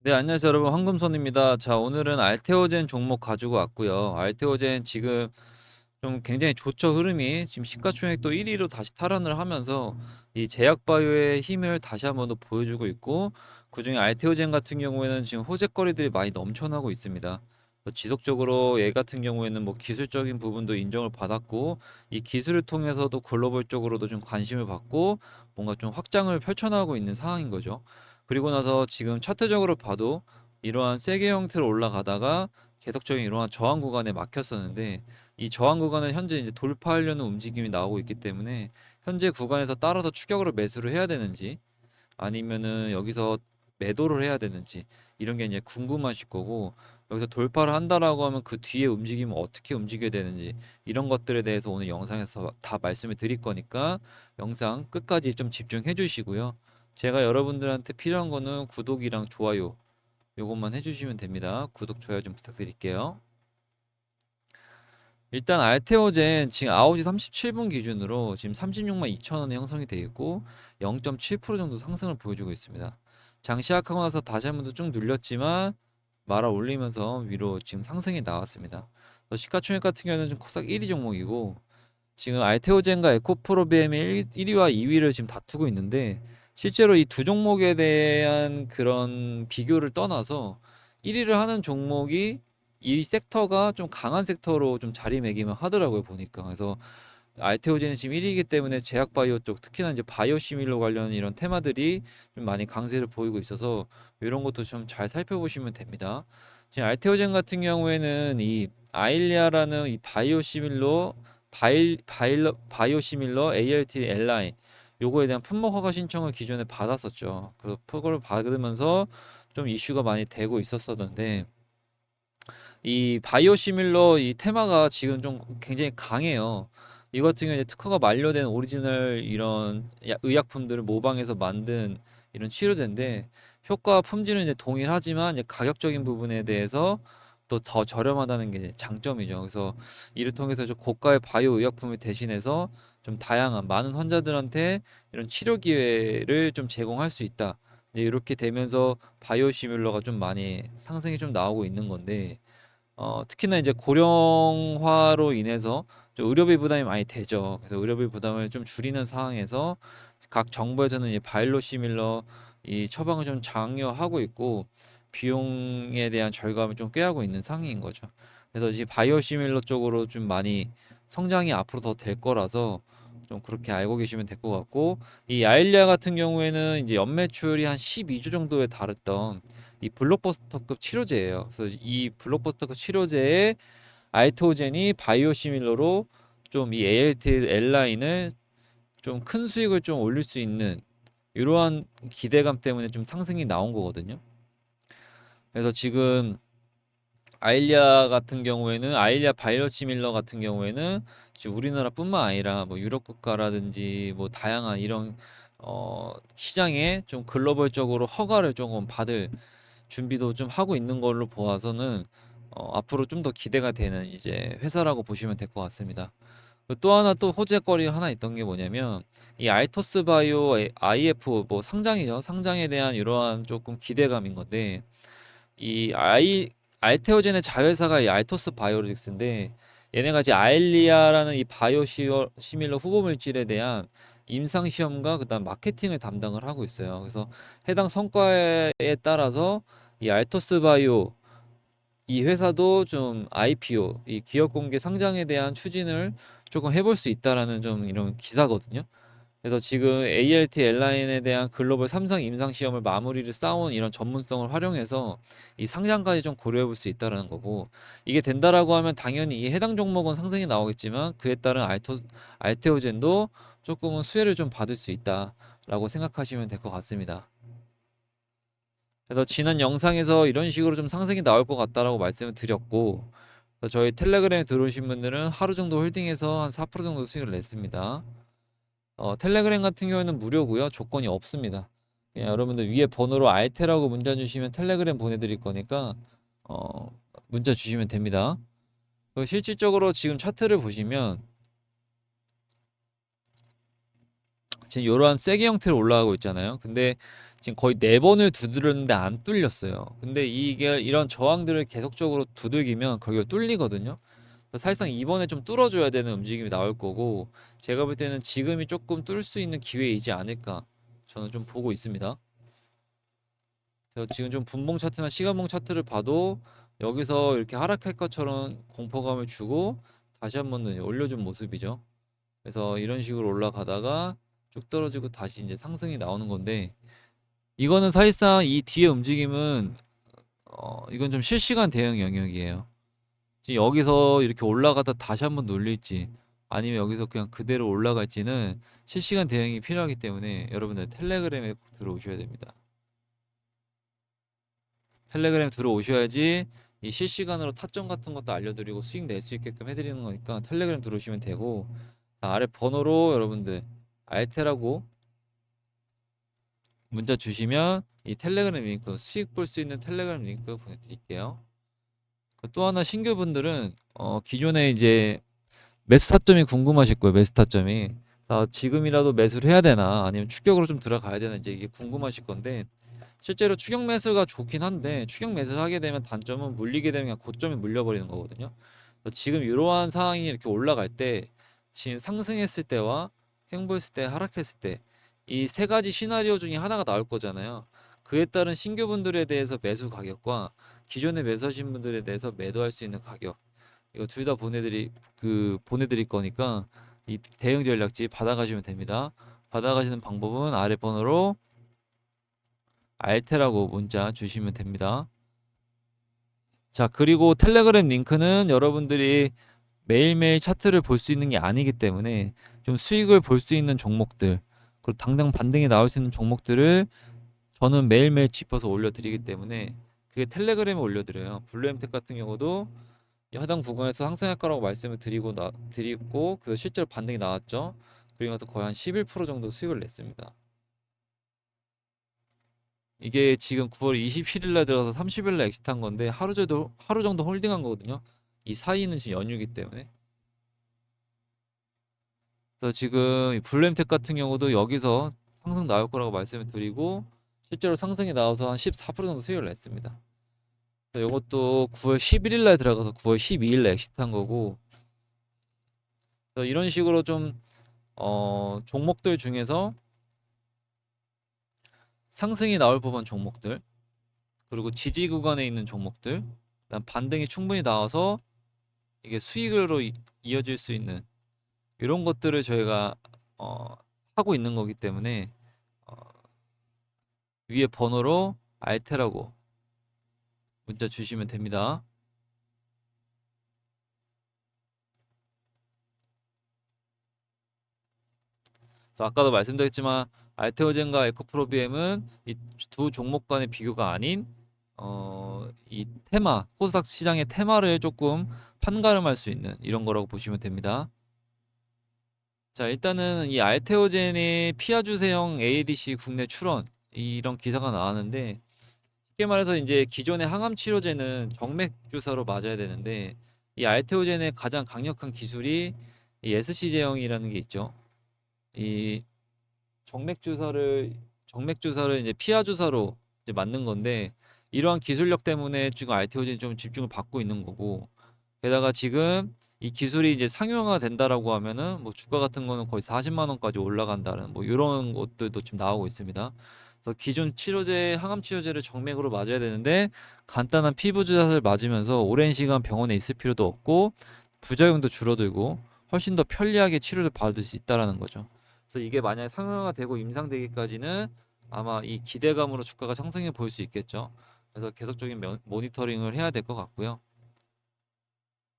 네, 안녕하세요 여러분, 황금손입니다. 자, 오늘은 알테오젠 종목 가지고 왔고요. 알테오젠 지금 좀 굉장히 좋죠. 흐름이 지금 시가총액 또 1위로 다시 탈환을 하면서 이 제약바이오의 힘을 다시 한번 더 보여주고 있고, 그중에 알테오젠 같은 경우에는 지금 호재거리들이 많이 넘쳐나고 있습니다. 지속적으로 얘 같은 경우에는 뭐 기술적인 부분도 인정을 받았고, 이 기술을 통해서도 글로벌적으로도 좀 관심을 받고 뭔가 좀 확장을 펼쳐나가고 있는 상황인 거죠. 그리고 나서 지금 차트적으로 봐도 이러한 세게 형태로 올라가다가 계속적인 이러한 저항 구간에 막혔었는데, 이 저항 구간을 현재 이제 돌파하려는 움직임이 나오고 있기 때문에 현재 구간에서 따라서 추격으로 매수를 해야 되는지 아니면은 여기서 매도를 해야 되는지, 이런 게 이제 궁금하실 거고, 여기서 돌파를 한다라고 하면 그 뒤에 움직임은 어떻게 움직여야 되는지, 이런 것들에 대해서 오늘 영상에서 다 말씀을 드릴 거니까 영상 끝까지 좀 집중해 주시고요. 제가 여러분들한테 필요한 거는 구독이랑 좋아요, 요것만 해주시면 됩니다. 구독, 좋아요 좀 부탁드릴게요. 일단 알테오젠 지금 9시 37분 기준으로 지금 36만 2천 원에 형성이 되어 있고 0.7% 정도 상승을 보여주고 있습니다. 장 시작하고 나서 다시 한번 더 쭉 눌렸지만 말아 올리면서 위로 지금 상승이 나왔습니다. 시가총액 같은 경우에는 좀 코스닥 1위 종목이고, 지금 알테오젠과 에코프로비엠이 1위와 2위를 지금 다투고 있는데, 실제로 이 두 종목에 대한 그런 비교를 떠나서 1위를 하는 종목이 이 섹터가 좀 강한 섹터로 좀 자리매김을 하더라고요, 보니까. 그래서 알테오젠이 지금 1위이기 때문에 제약바이오 쪽, 특히나 이제 바이오시밀러 관련 이런 테마들이 좀 많이 강세를 보이고 있어서 이런 것도 좀 잘 살펴보시면 됩니다. 지금 알테오젠 같은 경우에는 이 아일리아라는 이 바이오시밀러 ALT L라인, 요거에 대한 품목 허가 신청을 기존에 받았었죠. 그래서 그걸 받으면서 좀 이슈가 많이 되고 있었었는데, 이 바이오시밀러 이 테마가 지금 좀 굉장히 강해요. 이거 같은 경우에 특허가 만료된 오리지널 이런 의약품들을 모방해서 만든 이런 치료제인데, 효과 품질은 이제 동일하지만 이제 가격적인 부분에 대해서 또 더 저렴하다는 게 장점이죠. 그래서 이를 통해서 좀 고가의 바이오 의약품을 대신해서 좀 다양한 많은 환자들한테 이런 치료 기회를 좀 제공할 수 있다. 이제 이렇게 되면서 바이오시밀러가 좀 많이 상승이 좀 나오고 있는 건데, 특히나 이제 고령화로 인해서 좀 의료비 부담이 많이 되죠. 그래서 의료비 부담을 좀 줄이는 상황에서 각 정부에서는 이제 바이오시밀러 이 처방을 좀 장려하고 있고, 비용에 대한 절감을 좀 꾀하고 있는 상황인 거죠. 그래서 이제 바이오시밀러 쪽으로 좀 많이 성장이 앞으로 더 될 거라서 좀 그렇게 알고 계시면 될 것 같고, 이 아일리아 같은 경우에는 이제 연매출이 한 12조 정도에 달했던 이 블록버스터급 치료제예요. 그래서 이 블록버스터급 치료제에 알토젠이 바이오시밀러로 좀 이 ALT L라인을 좀 큰 수익을 좀 올릴 수 있는 이러한 기대감 때문에 좀 상승이 나온 거거든요. 그래서 지금 아일리아 같은 경우에는, 아일리아 바이오시밀러 같은 경우에는 지금 우리나라뿐만 아니라 뭐 유럽 국가라든지 뭐 다양한 이런 시장에 좀 글로벌적으로 허가를 조금 받을 준비도 좀 하고 있는 걸로 보아서는 앞으로 좀 더 기대가 되는 이제 회사라고 보시면 될 것 같습니다. 또 하나 또 호재거리 하나 있던 게 뭐냐면, 이 알토스 바이오 IF 뭐 상장이죠. 상장에 대한 이러한 조금 기대감인 건데, 이 알테오젠의 자회사가 이 알토스 바이오로직스인데, 얘네가 이제 아일리아라는 이 바이오 시밀러 후보 물질에 대한 임상 시험과 그다음 마케팅을 담당을 하고 있어요. 그래서 해당 성과에 따라서 이 알토스 바이오 이 회사도 좀 IPO, 이 기업 공개 상장에 대한 추진을 조금 해볼 수 있다라는 좀 이런 기사거든요. 그래서 지금 ALT L라인에 대한 글로벌 3상 임상 시험을 마무리를 쌓은 이런 전문성을 활용해서 이 상장까지 좀 고려해 볼 수 있다라는 거고, 이게 된다라고 하면 당연히 이 해당 종목은 상승이 나오겠지만 그에 따른 알테오젠도 조금은 수혜를 좀 받을 수 있다라고 생각하시면 될 것 같습니다. 그래서 지난 영상에서 이런 식으로 좀 상승이 나올 것 같다라고 말씀을 드렸고, 그래서 저희 텔레그램에 들어오신 분들은 하루 정도 홀딩해서 한 4% 정도 수익을 냈습니다. 텔레그램 같은 경우에는 무료고요. 조건이 없습니다. 그냥 여러분들 위에 번호로 알테라고 문자 주시면 텔레그램 보내드릴 거니까 어, 문자 주시면 됩니다. 실질적으로 지금 차트를 보시면 지금 이러한 세게 형태로 올라가고 있잖아요. 근데 지금 거의 4번을 두드렸는데 안 뚫렸어요. 근데 이게 이런 저항들을 계속적으로 두들기면 거기가 뚫리거든요. 사실상 이번에 좀 뚫어줘야 되는 움직임이 나올 거고, 제가 볼 때는 지금이 조금 뚫을 수 있는 기회이지 않을까 저는 좀 보고 있습니다. 그래서 지금 좀 분봉 차트나 시간봉 차트를 봐도 여기서 이렇게 하락할 것처럼 공포감을 주고 다시 한번 올려준 모습이죠. 그래서 이런 식으로 올라가다가 쭉 떨어지고 다시 이제 상승이 나오는 건데, 이거는 사실상 이 뒤에 움직임은 이건 좀 실시간 대응 영역이에요. 지금 여기서 이렇게 올라가다 다시 한번 눌릴지 아니면 여기서 그냥 그대로 올라갈지는 실시간 대응이 필요하기 때문에 여러분들 텔레그램에 꼭 들어오셔야 됩니다. 텔레그램 들어오셔야지 이 실시간으로 타점 같은 것도 알려드리고 수익 낼 수 있게끔 해드리는 거니까 텔레그램 들어오시면 되고, 자, 아래 번호로 여러분들 알테라고 문자 주시면 이 텔레그램 링크, 수익 볼 수 있는 텔레그램 링크 보내드릴게요. 또 하나 신규 분들은 기존에 이제 매수 타점이 궁금하실 거예요. 매수 타점이 지금이라도 매수를 해야 되나 아니면 추격으로 좀 들어가야 되나 이제 이게 궁금하실 건데, 실제로 추격 매수가 좋긴 한데 추격 매수를 하게 되면 단점은 물리게 되면 그냥 고점에 물려버리는 거거든요. 그래서 지금 이러한 상황이 이렇게 올라갈 때, 지금 상승했을 때와 횡보했을 때, 하락했을 때 이 세 가지 시나리오 중에 하나가 나올 거잖아요. 그에 따른 신규분들에 대해서 매수 가격과 기존에 매수하신 분들에 대해서 매도할 수 있는 가격, 이거 둘 다 보내드릴 거니까 이 대응 전략지 받아가시면 됩니다. 받아가시는 방법은 아래 번호로 알테라고 문자 주시면 됩니다. 자, 그리고 텔레그램 링크는 여러분들이 매일매일 차트를 볼 수 있는 게 아니기 때문에 좀 수익을 볼 수 있는 종목들, 그리고 당장 반등이 나올 수 있는 종목들을 저는 매일매일 짚어서 올려드리기 때문에 그게 텔레그램에 올려드려요. 블루엠텍 같은 경우도 이 하단 구간에서 상승할 거라고 말씀을 드리고 그래서 실제로 반등이 나왔죠. 그리고 나서 거의 한 11% 정도 수익을 냈습니다. 이게 지금 9월 27일 날 들어서 30일 날 엑시트한 건데 하루 정도 홀딩한 거거든요. 이 사이는 지금 연휴이기 때문에. 그래서 지금 이 블루엠텍 같은 경우도 여기서 상승 나올 거라고 말씀을 드리고 실제로 상승이 나와서 한 14% 정도 수익을 냈습니다. 그래서 이것도 9월 11일 날 들어가서 9월 12일 날 엑시트한 거고, 그래서 이런 식으로 좀 종목들 중에서 상승이 나올 법한 종목들, 그리고 지지 구간에 있는 종목들, 그다음 반등이 충분히 나와서 이게 수익으로 이어질 수 있는 이런 것들을 저희가 어, 하고 있는 거기 때문에 어, 위에 번호로 알테라고 문자 주시면 됩니다. 그래서 아까도 말씀드렸지만 알테오젠과 에코프로비엠은 이 두 종목 간의 비교가 아닌 이 테마, 코스닥 시장의 테마를 조금 판가름할 수 있는 이런 거라고 보시면 됩니다. 자, 일단은 이 알테오젠의 피아주세형 ADC 국내 출원 이런 기사가 나왔는데, 쉽게 말해서 이제 기존의 항암 치료제는 정맥 주사로 맞아야 되는데 이 알테오젠의 가장 강력한 기술이 이 SC 제형이라는 게 있죠. 이 정맥 주사를 이제 피하 주사로 이제 맞는 건데, 이러한 기술력 때문에 지금 알테오젠이 좀 집중을 받고 있는 거고, 게다가 지금 이 기술이 이제 상용화 된다라고 하면은 뭐 주가 같은 거는 거의 40만 원까지 올라간다는 뭐 이런 것들도 지금 나오고 있습니다. 그래서 기존 치료제, 항암 치료제를 정맥으로 맞아야 되는데 간단한 피부 주사를 맞으면서 오랜 시간 병원에 있을 필요도 없고 부작용도 줄어들고 훨씬 더 편리하게 치료를 받을 수 있다라는 거죠. 그래서 이게 만약에 상용화가 되고 임상되기까지는 아마 이 기대감으로 주가가 상승해 보일 수 있겠죠. 그래서 계속적인 모니터링을 해야 될 것 같고요.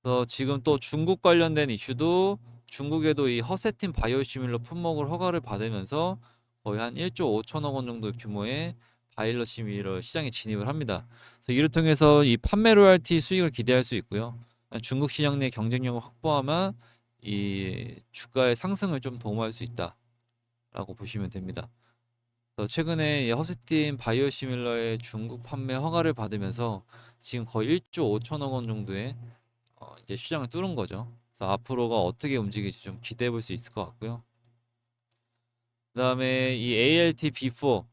그래서 지금 또 중국 관련된 이슈도, 중국에도 이 허세틴 바이오시밀러 품목을 허가를 받으면서 거의 한 1조 5천억 원 정도 규모의 바이오시밀러 시장에 진입을 합니다. 그래서 이를 통해서 이 판매 로열티 수익을 기대할 수 있고요. 중국 시장 내 경쟁력을 확보하면 이 주가의 상승을 좀 도모할 수 있다라고 보시면 됩니다. 그래서 최근에 이 허세틴 바이오시밀러의 중국 판매 허가를 받으면서 지금 거의 1조 5천억 원 정도의 이제 시장을 뚫은 거죠. 그래서 앞으로가 어떻게 움직일지 좀 기대해 볼 수 있을 것 같고요. 그다음에 이 ALT B4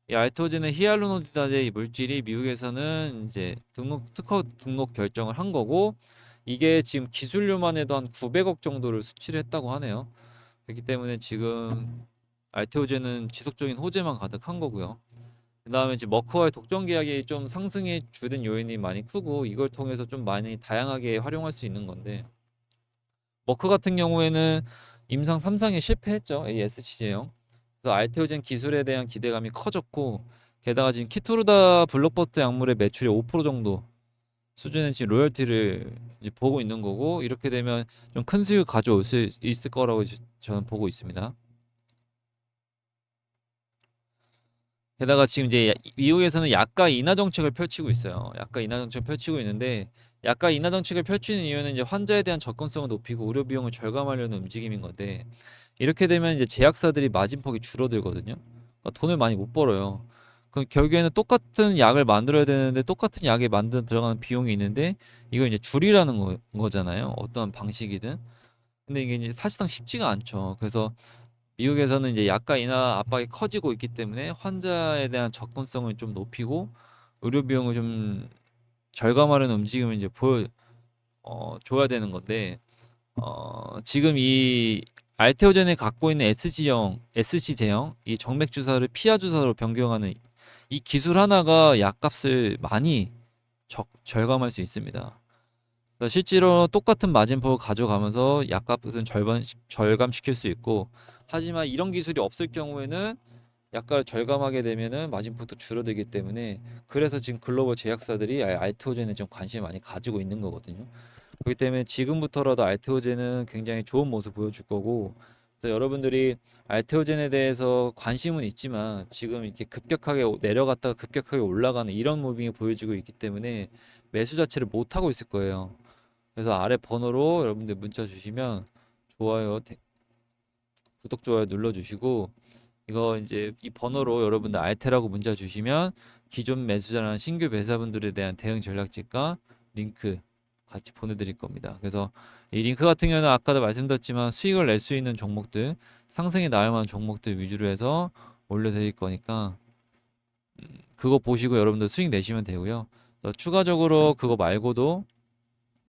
이 알테오젠의 히알루로니다제 이 물질이 미국에서는 이제 특허 등록 결정을 한 거고, 이게 지금 기술료만 해도 한 900억 정도를 수출을 했다고 하네요. 그렇기 때문에 지금 알테오젠은 지속적인 호재만 가득한 거고요. 그다음에 이제 머크와의 독점 계약이 좀 상승에 주된 요인이 많이 크고, 이걸 통해서 좀 많이 다양하게 활용할 수 있는 건데, 머크 같은 경우에는 임상 3상에 실패했죠. ASC 제형. 그래서 알테오젠 기술에 대한 기대감이 커졌고, 게다가 지금 키투르다 블록버스터 약물의 매출의 5% 정도 수준의 지금 로열티를 이제 보고 있는 거고, 이렇게 되면 좀 큰 수익 가져올 수 있을 거라고 저는 보고 있습니다. 게다가 지금 이제 미국에서는 약가 인하 정책을 펼치고 있어요. 약가 인하 정책을 펼치고 있는데, 약가 인하 정책을 펼치는 이유는 이제 환자에 대한 접근성을 높이고 의료 비용을 절감하려는 움직임인 건데, 이렇게 되면 이제 제약사들이 마진폭이 줄어들거든요. 그러니까 돈을 많이 못 벌어요. 그럼 결국에는 똑같은 약을 만들어야 되는데, 똑같은 약에 만드는 들어가는 비용이 있는데, 이걸 이제 줄이라는 거잖아요. 어떠한 방식이든. 근데 이게 이제 사실상 쉽지가 않죠. 그래서 미국에서는 이제 약가 인하 압박이 커지고 있기 때문에 환자에 대한 접근성을 좀 높이고 의료 비용을 좀 절감하려는 움직임을 이제 줘야 되는 건데, 지금 이 알테오젠이 갖고 있는 SC 제형 이 정맥 주사를 피하 주사로 변경하는 이 기술 하나가 약값을 많이 절감할 수 있습니다. 그래서 실제로 똑같은 마진폭을 가져가면서 약값은 절감시킬 수 있고, 하지만 이런 기술이 없을 경우에는 약간을 절감하게 되면은 마진폭도 줄어들기 때문에, 그래서 지금 글로벌 제약사들이 알테오젠에 좀 관심을 많이 가지고 있는 거거든요. 그렇기 때문에 지금부터라도 알테오젠은 굉장히 좋은 모습 보여줄 거고, 그래서 여러분들이 알테오젠에 대해서 관심은 있지만 지금 이렇게 급격하게 내려갔다가 급격하게 올라가는 이런 무빙이 보여지고 있기 때문에 매수 자체를 못 하고 있을 거예요. 그래서 아래 번호로 여러분들 문자 주시면 좋아요, 구독, 좋아요 눌러주시고, 이거 이제 이 번호로 여러분들 알테라고 문자 주시면 기존 매수자나 신규 매수자분들에 대한 대응 전략집과 링크 같이 보내드릴 겁니다. 그래서 이 링크 같은 경우는 아까도 말씀드렸지만 수익을 낼 수 있는 종목들, 상승이 나을 만한 종목들 위주로 해서 올려드릴 거니까 그거 보시고 여러분들 수익 내시면 되고요. 추가적으로 그거 말고도